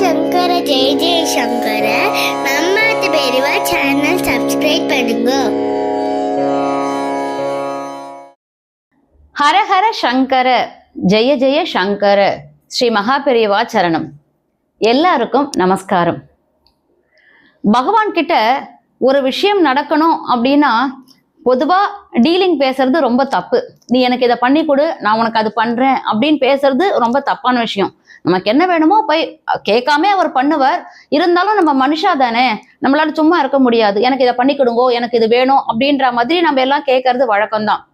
சங்கர ஜெய ஜெய சங்கர நம்மாத்து பெரியவா channel subscribe பண்ணுங்க. ஹரஹர சங்கர ஜெய ஜெய சங்கர ஸ்ரீ மகா பெரியவா சரணம். எல்லாருக்கும் நமஸ்காரம். பகவான் கிட்ட ஒரு விஷயம் நடக்கணும் அப்படின்னா பொதுவா டீலிங் பேசுறது ரொம்ப தப்பு. நீ எனக்கு இதை பண்ணி கொடு, நான் உனக்கு அது பண்றேன் அப்படின்னு பேசுறது ரொம்ப தப்பான விஷயம். நமக்கு என்ன வேணுமோ போய் கேட்காம அவர் பண்ணுவார். இருந்தாலும் நம்ம மனுஷா தானே, நம்மளால சும்மா இருக்க முடியாது. எனக்கு இதை பண்ணி கொடுங்கோ, எனக்கு இது வேணும் அப்படின்ற மாதிரி நம்ம எல்லாம் கேட்கறது வழக்கம்தான்.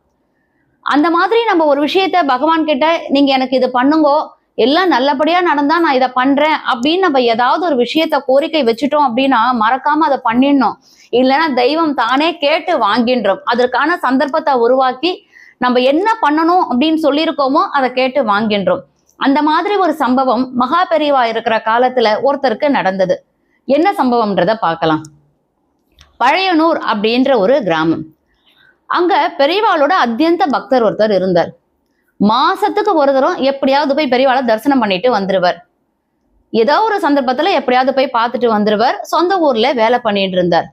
அந்த மாதிரி நம்ம ஒரு விஷயத்த பகவான் கிட்ட நீங்க எனக்கு இது பண்ணுங்கோ, எல்லாம் நல்லபடியா நடந்தா நான் இதை பண்றேன் அப்படின்னு நம்ம ஏதாவது ஒரு விஷயத்த கோரிக்கை வச்சுட்டோம் அப்படின்னா மறக்காம அதை பண்ணிடணும். இல்லைன்னா தெய்வம் தானே கேட்டு வாங்கின்றோம். அதற்கான சந்தர்ப்பத்தை உருவாக்கி நம்ம என்ன பண்ணணும் அப்படின்னு சொல்லியிருக்கோமோ அதை கேட்டு வாங்கின்றோம். அந்த மாதிரி ஒரு சம்பவம் மகா பெரியவா இருக்கிற காலத்துல ஒருத்தருக்கு நடந்தது. என்ன சம்பவம்ன்றத பார்க்கலாம். பழையனூர் அப்படின்ற ஒரு கிராமம். அங்க பெரியவாளோட அத்தியந்த பக்தர் ஒருத்தர் இருந்தார். மாசத்துக்கு ஒரு தரம் எப்படியாவது போய் பெரியவாளை தரிசனம் பண்ணிட்டு வந்துருவார். ஏதோ ஒரு சந்தர்ப்பத்துல எப்படியாவது போய் பார்த்துட்டு வந்துருவார். சொந்த ஊர்ல வேலை பண்ணிட்டு இருந்தார்.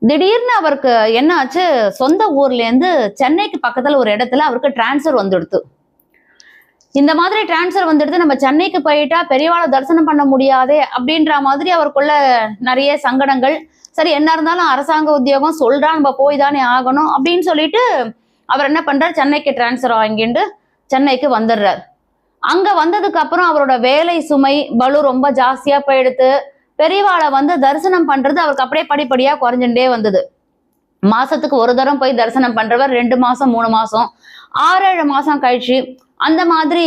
திடீர்னு அவருக்கு என்ன ஆச்சு, சொந்த ஊர்ல இருந்து சென்னைக்கு பக்கத்துல ஒரு இடத்துல அவருக்கு டிரான்ஸ்ஃபர் வந்துடுத்து. இந்த மாதிரி டிரான்ஸ்ஃபர் வந்துடுது, நம்ம சென்னைக்கு போயிட்டா பெரியவாளை தரிசனம் பண்ண முடியாதே அப்படின்ற மாதிரி அவருக்குள்ள நிறைய சங்கடங்கள். சரி, என்ன இருந்தாலும் அரசாங்க உத்தியோகம் சொல்றா, நம்ம போய் தானே ஆகணும் அப்படின்னு சொல்லிட்டு அவர் என்ன பண்றார், சென்னைக்கு டிரான்ஸ்ஃபர் வாங்கிட்டு சென்னைக்கு வந்துடுறார். அங்க வந்ததுக்கு அப்புறம் அவரோட வேலை சுமை பலு ரொம்ப ஜாஸ்தியா போயிடுத்து. பெரியவாளை தரிசனம் பண்றது அவருக்கு அப்படியே படிப்படியா குறைஞ்சுட்டே வந்தது. மாசத்துக்கு ஒரு தரம் போய் தரிசனம் பண்றவர் 2 மாசம் 3 மாசம் 6-7 மாசம் கழிச்சு அந்த மாதிரி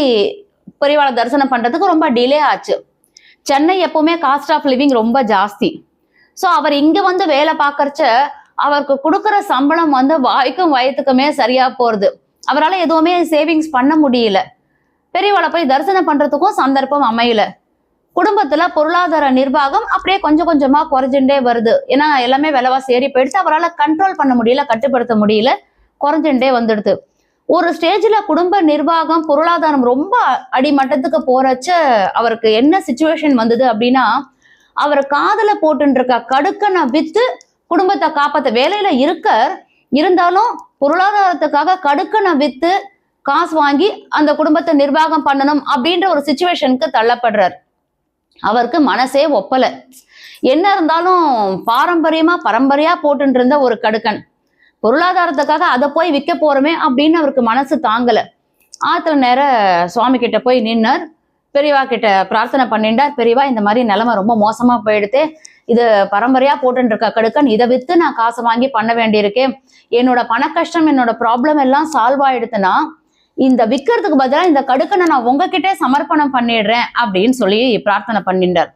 பெரியவாளை தரிசனம் பண்றதுக்கு ரொம்ப டிலே ஆச்சு. சென்னை எப்பவுமே காஸ்ட் ஆஃப் லிவிங் ரொம்ப ஜாஸ்தி. ஸோ அவர் இங்க வேலை பார்க்கறச்ச அவருக்கு கொடுக்குற சம்பளம் வாய்க்கும் வயத்துக்குமே சரியா போறது. அவரால் எதுவுமே சேவிங்ஸ் பண்ண முடியல. பெரியவாளை போய் தரிசனம் பண்றதுக்கும் சந்தர்ப்பம் அமையல. குடும்பத்துல பொருளாதார நிர்வாகம் அப்படியே கொஞ்சம் கொஞ்சமா குறைஞ்சுட்டே வருது. ஏன்னா எல்லாமே விலைவாசி ஏறி போயிடுச்சு. அவரால் கண்ட்ரோல் பண்ண முடியல, கட்டுப்படுத்த முடியல, குறைஞ்சுட்டே வந்துடுது. ஒரு ஸ்டேஜ்ல குடும்ப நிர்வாகம் பொருளாதாரம் ரொம்ப அடிமட்டத்துக்கு போறச்ச அவருக்கு என்ன சிச்சுவேஷன் வந்தது அப்படின்னா, அவர் காதல போட்டு இருக்க கடுக்கனை வித்து குடும்பத்தை காப்பாத்த வேலையில இருந்தாலும் பொருளாதாரத்துக்காக கடுக்கனை வித்து காசு வாங்கி அந்த குடும்பத்தை நிர்வாகம் பண்ணணும் அப்படின்ற ஒரு சிச்சுவேஷனுக்கு தள்ளப்படுறார். அவருக்கு மனசே ஒப்பல. என்ன இருந்தாலும் பரம்பரையா போட்டு இருந்த ஒரு கடுக்கன், பொருளாதாரத்துக்காக அதை போய் விற்க போறோமே அப்படின்னு அவருக்கு மனசு தாங்கல. ஆத்துல நேர சுவாமி கிட்ட போய் நின்னார். பெரியவா கிட்ட பிரார்த்தனை பண்ணிட்டார். பெரியவா, இந்த மாதிரி நிலைமை ரொம்ப மோசமா போயிடுது, இது பரம்பரையா போட்டு இருக்க கடுக்கன், இதை வித்து நான் காசு வாங்கி பண்ண வேண்டியிருக்கேன். என்னோட பண கஷ்டம், என்னோட ப்ராப்ளம் எல்லாம் சால்வ் ஆயிடுதுன்னா இந்த விற்கிறதுக்கு பதிலாக இந்த கடுக்கனை நான் உங்ககிட்டே சமர்ப்பணம் பண்ணிடுறேன் அப்படின்னு சொல்லி பிரார்த்தனை பண்ணிட்டார்.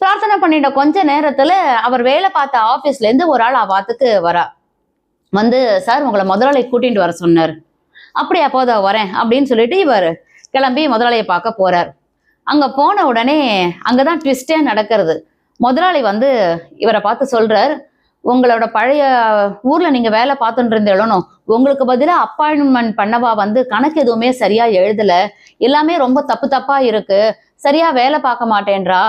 பிரார்த்தனை பண்ணிட்ட கொஞ்ச நேரத்துல அவர் வேலை பார்த்த ஆபீஸ்ல இருந்து ஒரு ஆள் அவாத்துக்கு வரா. சார், உங்களை முதலாளி கூட்டிட்டு வர சொன்னார். அப்படியே அப்போத வரேன் அப்படின்னு சொல்லிட்டு இவர் கிளம்பி முதலாளியை பார்க்க போறார். அங்க போன உடனே அங்கதான் ட்விஸ்டே நடக்கிறது. முதலாளி இவரை பார்த்து சொல்றார், உங்களோட பழைய ஊர்ல நீங்க வேலை பார்த்துட்டு இருந்தேளோ, உங்களுக்கு பதிலாக அப்பாயின்மெண்ட் பண்ணவா கணக்கு எதுவுமே சரியா எழுதல, எல்லாமே ரொம்ப தப்பா இருக்கு, சரியா வேலை பார்க்க மாட்டேன்றா,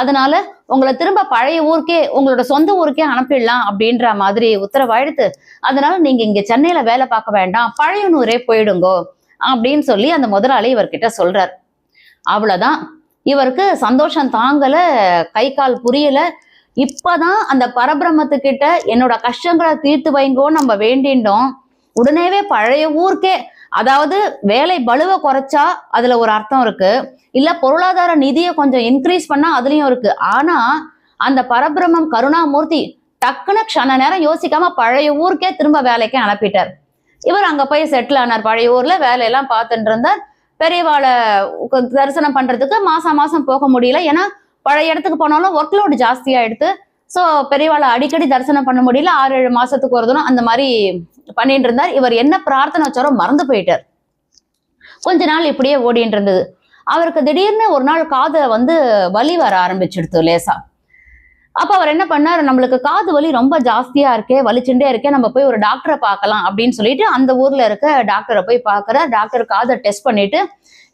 அதனால உங்களை திரும்ப பழைய ஊருக்கே, உங்களோட சொந்த ஊருக்கே அனுப்பிடலாம் அப்படின்ற மாதிரி உத்தரவாயிடுத்து. அதனால நீங்க இங்க சென்னையில வேலை பார்க்க வேண்டாம், பழையனூரே போயிடுங்கோ அப்படின்னு சொல்லி அந்த முதலாளி இவர்கிட்ட சொல்றார். அவ்வளவுதான், இவருக்கு சந்தோஷம் தாங்கல, கை கால் புரியல. இப்பதான் அந்த பரபிரம்மத்துக்கிட்ட என்னோட கஷ்டங்களை தீர்த்து வைங்கோன்னு நம்ம வேண்டிண்டோம். உடனேவே பழைய ஊருக்கே, அதாவது வேலை பலுவை குறைச்சா அதுல ஒரு அர்த்தம் இருக்கு, இல்ல பொருளாதார நிதியை கொஞ்சம் இன்க்ரீஸ் பண்ணா அதுலயும் இருக்கு. ஆனா அந்த பரபிரம்மம் கருணாமூர்த்தி டக்குன்னு க்ஷண நேரம் யோசிக்காம பழைய ஊருக்கே திரும்ப வேலைக்கு அனுப்பிட்டார். இவர் அங்க போய் செட்டில் ஆனார். பழைய ஊர்ல வேலையெல்லாம் பார்த்துட்டு இருந்தார். பெரியவாளை தரிசனம் பண்றதுக்கு மாசம் போக முடியல. ஏன்னா பழைய இடத்துக்கு போனாலும் ஒர்க் லோடு ஜாஸ்தியா எடுத்து. ஸோ பெரியவாளை அடிக்கடி தரிசனம் பண்ண முடியல. 6-7 மாசத்துக்கு ஒரு தரம் அந்த மாதிரி பண்ணிட்டு இருந்தார். இவர் என்ன பிரார்த்தனை வச்சாரோ மறந்து போயிட்டார். கொஞ்ச நாள் இப்படியே ஓடிட்டு இருந்தது. அவருக்கு திடீர்னு ஒரு நாள் காதுல வலி வர ஆரம்பிச்சிடுத்து லேசா. அப்ப அவர் என்ன பண்ணார், நம்மளுக்கு காது வலி ரொம்ப ஜாஸ்தியா இருக்கே, வலிச்சுட்டே இருக்கே, நம்ம போய் ஒரு டாக்டரை பார்க்கலாம் அப்படின்னு சொல்லிட்டு அந்த ஊர்ல இருக்க டாக்டரை போய் பார்க்கற. டாக்டர் காதை டெஸ்ட் பண்ணிட்டு,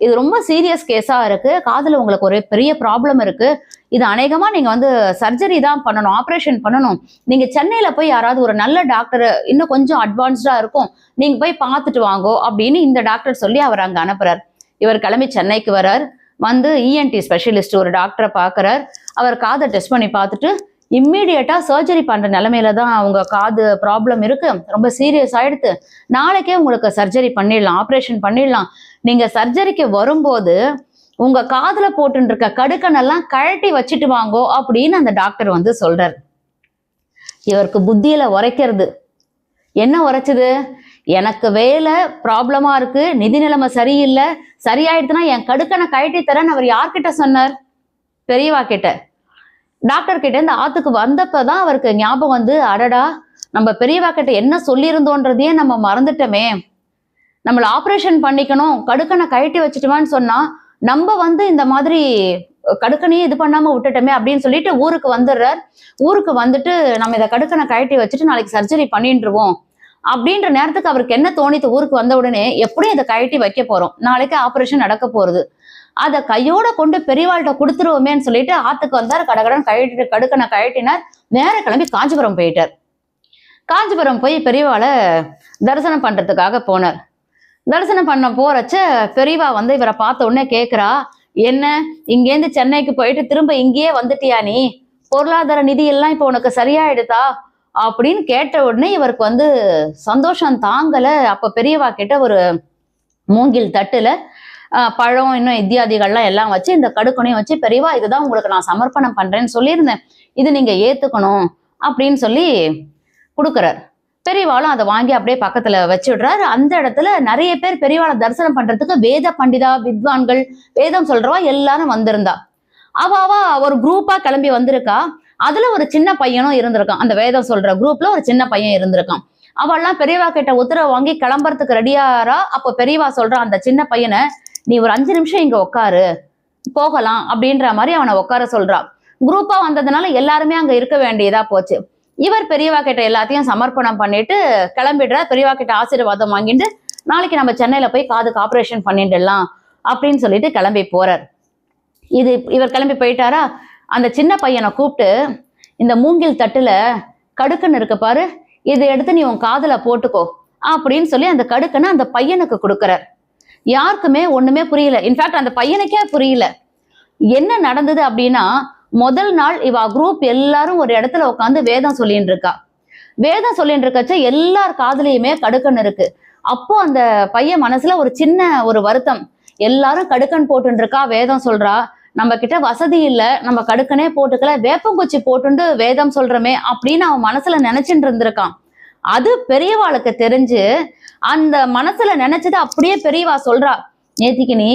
இது ரொம்ப சீரியஸ் கேஸா இருக்கு, காதுல உங்களுக்கு ஒரு பெரிய ப்ராப்ளம் இருக்கு, இது அநேகமா நீங்க வந்து சர்ஜரி தான் பண்ணணும், ஆப்ரேஷன் பண்ணணும். நீங்க சென்னையில போய் யாராவது ஒரு நல்ல டாக்டர், இன்னும் கொஞ்சம் அட்வான்ஸ்டா இருக்கும், நீங்க போய் பார்த்துட்டு வாங்கோ அப்படின்னு இந்த டாக்டர் சொல்லி அவர் அங்க அனுப்புறார். இவர் கிளம்பி சென்னைக்கு வரார். வந்து இஎன்டி ஸ்பெஷலிஸ்ட் ஒரு டாக்டரை பார்க்கறார். அவர் காதை டெஸ்ட் பண்ணி பார்த்துட்டு இம்மீடியட்டா சர்ஜரி பண்ற நிலைமையில தான் அவங்க காது ப்ராப்ளம் இருக்கு, ரொம்ப சீரியஸ் ஆயிடுத்து, நாளைக்கே உங்களுக்கு சர்ஜரி பண்ணிடலாம், ஆப்ரேஷன் பண்ணிடலாம். நீங்க சர்ஜரிக்கு வரும்போது உங்க காதுல போட்டு இருக்க கடுக்கனெல்லாம் கழட்டி வச்சுட்டு வாங்கோ அப்படின்னு அந்த டாக்டர் வந்து சொல்றார். இவருக்கு புத்தியில உரைக்கிறது. என்ன உரைச்சது? எனக்கு வேலை ப்ராப்ளமா இருக்கு, நிதி நிலைமை சரியில்லை, சரியாயிடுச்சுன்னா என் கடுக்கனை கழட்டி தரேன்னு அவர் யார்கிட்ட சொன்னார்? பெரியவா கிட்ட. டாக்டர் கிட்ட இந்த ஆத்துக்கு வந்தப்பதான் அவருக்கு ஞாபகம் வந்து, அடடா நம்ம பெரியவா கிட்ட என்ன சொல்லியிருந்தோன்றதையே நம்ம மறந்துட்டோமே, நம்மள ஆப்ரேஷன் பண்ணிக்கணும், கடுக்கனை கழட்டி வச்சுட்டுவான்னு சொன்னா நம்ம வந்து இந்த மாதிரி கடுக்கனையே இது பண்ணாம விட்டுட்டோமே அப்படின்னு சொல்லிட்டு ஊருக்கு வந்துடுறார். ஊருக்கு வந்துட்டு நம்ம இதை கடுக்கனை கழட்டி வச்சுட்டு நாளைக்கு சர்ஜரி பண்ணிட்டுருவோம் அப்படின்ற நேரத்துக்கு அவருக்கு என்ன தோணித்து? ஊருக்கு வந்த உடனே எப்படியும் இதை கழட்டி வைக்க போறோம், நாளைக்கு ஆப்ரேஷன் நடக்க போறது, அதை கையோட கொண்டு பெரியவாள்கிட்ட கொடுத்துருவோமேன்னு சொல்லிட்டு ஆத்துக்கு வந்தார். கடகடன் கழட்டிட்டு கடுக்கனை கழட்டினார். நேர கிளம்பி காஞ்சிபுரம் போயிட்டார். காஞ்சிபுரம் போய் பெரியவாளை தரிசனம் பண்றதுக்காக போனார். தரிசனம் பண்ண போறச்ச பெரியவா வந்து இவரை பார்த்த உடனே கேட்குறா, என்ன இங்கேருந்து சென்னைக்கு போயிட்டு திரும்ப இங்கேயே வந்துட்டியா நீ, பொருளாதார நிதி எல்லாம் இப்போ உனக்கு சரியாயிடுதா அப்படின்னு கேட்ட உடனே இவருக்கு வந்து சந்தோஷம் தாங்கல. அப்ப பெரியவா கிட்ட ஒரு மூங்கில் தட்டுல பழம் இன்னும் இத்தியாதிகள்லாம் எல்லாம் வச்சு இந்த கடுக்கனையும் வச்சு, பெரியவா இதுதான் உங்களுக்கு நான் சமர்ப்பணம் பண்றேன்னு சொல்லியிருந்தேன், இது நீங்க ஏத்துக்கணும் அப்படின்னு சொல்லி கொடுக்குறார். பெரியவாளும் அதை வாங்கி அப்படியே பக்கத்துல வச்சு விடுறாரு. அந்த இடத்துல நிறைய பேர் பெரியவாளை தரிசனம் பண்றதுக்கு வேத பண்டிதா, வித்வான்கள், வேதம் சொல்றவா எல்லாரும் வந்திருந்தா. அவ ஒரு குரூப்பா கிளம்பி வந்திருக்கா. அதுல ஒரு சின்ன பையனும் இருந்திருக்கான். அந்த வேதம் சொல்ற குரூப்ல ஒரு சின்ன பையன் இருந்திருக்கான். அவள்லாம் பெரியவா கிட்ட உத்தரவு வாங்கி கிளம்புறதுக்கு ரெடியாரா. அப்போ பெரியவா சொல்றான் அந்த சின்ன பையனை, நீ ஒரு 5 நிமிஷம் இங்க உட்காரு, போகலாம் அப்படின்ற மாதிரி அவனை உட்கார சொல்றான். குரூப்பா வந்ததுனால எல்லாருமே அங்க இருக்க வேண்டியதா போச்சு. இவர் பெரியவா கிட்ட எல்லாத்தையும் சமர்ப்பணம் பண்ணிட்டு கிளம்பிடுறார். பெரியவா கிட்ட ஆசீர்வாதம் வாங்கிட்டு நாளைக்கு நம்ம சென்னையில போய் காதுக்கு ஆப்ரேஷன் பண்ணிடலாம் அப்படின்னு சொல்லிட்டு கிளம்பி போறார். இவர் கிளம்பி போயிட்டாரா. அந்த சின்ன பையனை கூப்பிட்டு, இந்த மூங்கில் தட்டுல கடுக்கன்னு இருக்கு பாரு, இதை எடுத்து நீ உன் காதுல போட்டுக்கோ அப்படின்னு சொல்லி அந்த கடுக்கனை அந்த பையனுக்கு கொடுக்குறார். யாருக்குமே ஒண்ணுமே புரியல. இன்ஃபேக்ட் அந்த பையனுக்கே புரியல என்ன நடந்தது அப்படின்னா, முதல் நாள் இவ குரூப் எல்லாரும் ஒரு இடத்துல உட்காந்து வேதம் சொல்லிட்டு இருக்கா. வேதம் சொல்லிட்டு இருக்கச்ச எல்லார் காதுலயுமே கடுக்கன் இருக்கு. அப்போ அந்த பையன் மனசுல ஒரு சின்ன ஒரு வருத்தம், எல்லாரும் கடுக்கன் போட்டு இருக்கா, வேதம் சொல்றா, நம்ம கிட்ட வசதி இல்ல, நம்ம கடுக்கனே போட்டுக்கல, வேப்பங்குச்சி போட்டுண்டு வேதம் சொல்றமே அப்படின்னு அவன் மனசுல நினைச்சுட்டு இருந்திருக்கான். அது பெரியவாளுக்கு தெரிஞ்சு அந்த மனசுல நினைச்சது அப்படியே பெரியவா சொல்றா, நேத்திக்கு நீ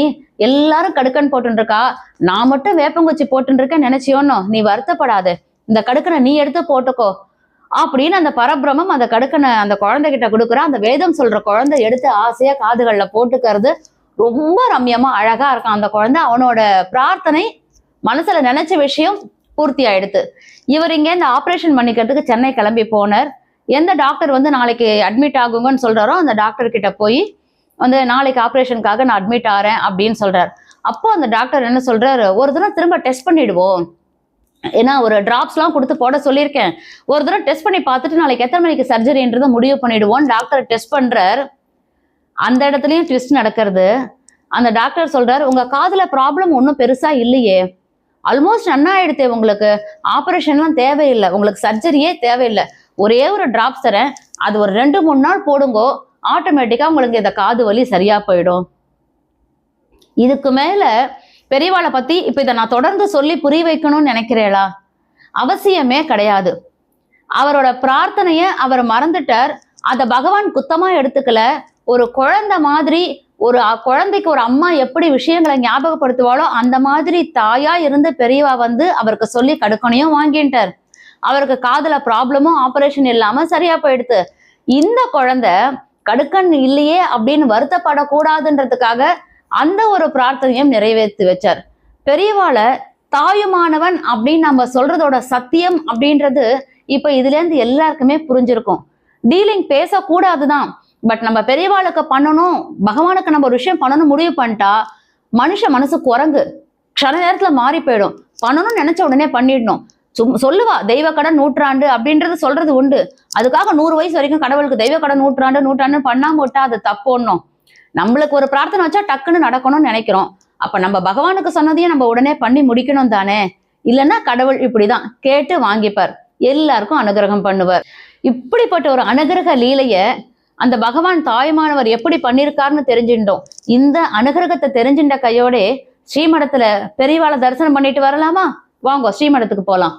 எல்லாரும் கடுக்கன் போட்டு இருக்கா, நான் மட்டும் வேப்பங்குச்சி போட்டு இருக்கேன் நினைச்சியோன்னு நீ வருத்தப்படாத, இந்த கடுக்கனை நீ எடுத்து போட்டுக்கோ அப்படின்னு அந்த பரபிரமம் அந்த கடுக்கனை அந்த குழந்தைகிட்ட கொடுக்குறா. அந்த வேதம் சொல்ற குழந்தை எடுத்து ஆசையா காதுகள்ல போட்டுக்கிறது. ரொம்ப ரம்யமா அழகா இருக்கான் அந்த குழந்தை. அவனோட பிரார்த்தனை, மனசுல நினைச்ச விஷயம் பூர்த்தி ஆயிடுத்து. இவர் இங்க இந்த ஆப்ரேஷன் பண்ணிக்கிறதுக்கு சென்னை கிளம்பி போனார். எந்த டாக்டர் வந்து நாளைக்கு அட்மிட் ஆகுங்கன்னு சொல்றாரோ அந்த டாக்டர் கிட்ட போய் வந்து நாளைக்கு ஆப்ரேஷனுக்காக நான் அட்மிட் ஆறேன் அப்படின்னு சொல்றாரு. அப்போ அந்த டாக்டர் என்ன சொல்றாரு, ஒரு தடவை திரும்ப டெஸ்ட் பண்ணிடுவோம், ஏன்னா ஒரு டிராப்ஸ்லாம் கொடுத்து போட சொல்லியிருக்கேன், ஒரு தடவை டெஸ்ட் பண்ணி பார்த்துட்டு நாளைக்கு எத்தனை மணிக்கு சர்ஜரின்றதை முடிவு பண்ணிடுவோம். டாக்டர் டெஸ்ட் பண்றார். அந்த இடத்துலயும் ட்விஸ்ட் நடக்கிறது. அந்த டாக்டர் சொல்றாரு, உங்க காதுல ப்ராப்ளம் ஒன்றும் பெருசா இல்லையே, ஆல்மோஸ்ட் நன்னா ஆயிடுத்தே, உங்களுக்கு ஆப்ரேஷன்லாம் தேவையில்லை, உங்களுக்கு சர்ஜரியே தேவையில்லை, ஒரே ஒரு டிராப்ஸ் தரேன், அது ஒரு 2-3 நாள் போடுங்கோ, ஆட்டோமேட்டிக்கா உங்களுக்கு இந்த காது வலி சரியா போயிடும். இதுக்கு மேல பெரியவாளை பத்தி இப்ப இதை நான் தொடர்ந்து சொல்லி புரிய வைக்கணும்னு நினைக்கிறேளா? அவசியமே கிடையாது. அவரோட பிரார்த்தனைய அவர் மறந்துட்டார். அத பகவான் குத்தமா எடுத்துக்கல. ஒரு குழந்தை மாதிரி, ஒரு குழந்தைக்கு ஒரு அம்மா எப்படி விஷயங்களை ஞாபகப்படுத்துவாளோ அந்த மாதிரி தாயா இருந்து பெரியவா வந்து அவருக்கு சொல்லி கடுக்கனையும் வாங்கிட்டார். அவருக்கு காதுல ப்ராப்ளமும் ஆபரேஷன் இல்லாம சரியா போயிடுது. இந்த குழந்தை கடுக்கன் இல்லையே அப்படின்னு வருத்தப்படக்கூடாதுன்றதுக்காக அந்த ஒரு பிரார்த்தனையும் நிறைவேற்றி வச்சார். பெரியவாளை தாயுமானவன் அப்படின்னு நம்ம சொல்றதோட சத்தியம் அப்படின்றது இப்ப இதுல இருந்து எல்லாருக்குமே புரிஞ்சிருக்கும். டீலிங் பேசக்கூடாதுதான், பட் நம்ம பெரியவாளுக்கு பண்ணணும், பகவானுக்கு நம்ம ஒரு விஷயம் பண்ணணும் முடிவு பண்ணிட்டா மனுஷ மனசு குரங்கு, க்ஷண நேரத்துல மாறி போயிடும். பண்ணணும்னு நினைச்ச உடனே பண்ணிடணும். சொல்லுவா தெய்வ கடன் நூற்றாண்டு அப்படின்றது சொல்றது உண்டு. அதுக்காக 100 வயசு வரைக்கும் கடவுளுக்கு தெய்வ கடன் நூற்றாண்டு பண்ணாம விட்டா அது தப்பு ஒண்ணும். நம்மளுக்கு ஒரு பிரார்த்தனை வச்சா டக்குன்னு நடக்கணும்னு நினைக்கிறோம். அப்ப நம்ம பகவானுக்கு சொன்னதையும் நம்ம உடனே பண்ணி முடிக்கணும் தானே. இல்லைன்னா கடவுள் இப்படிதான் கேட்டு வாங்கிப்பார், எல்லாருக்கும் அனுகிரகம் பண்ணுவார். இப்படிப்பட்ட ஒரு அனுகிரக லீலைய அந்த பகவான் தாயுமானவர் எப்படி பண்ணியிருக்காருன்னு தெரிஞ்சுட்டோம். இந்த அனுகிரகத்தை தெரிஞ்சின்ற கையோட ஸ்ரீமடத்துல பெரியவாளை தரிசனம் பண்ணிட்டு வரலாமா? வாங்க ஸ்ரீமடத்துக்கு போலாம்.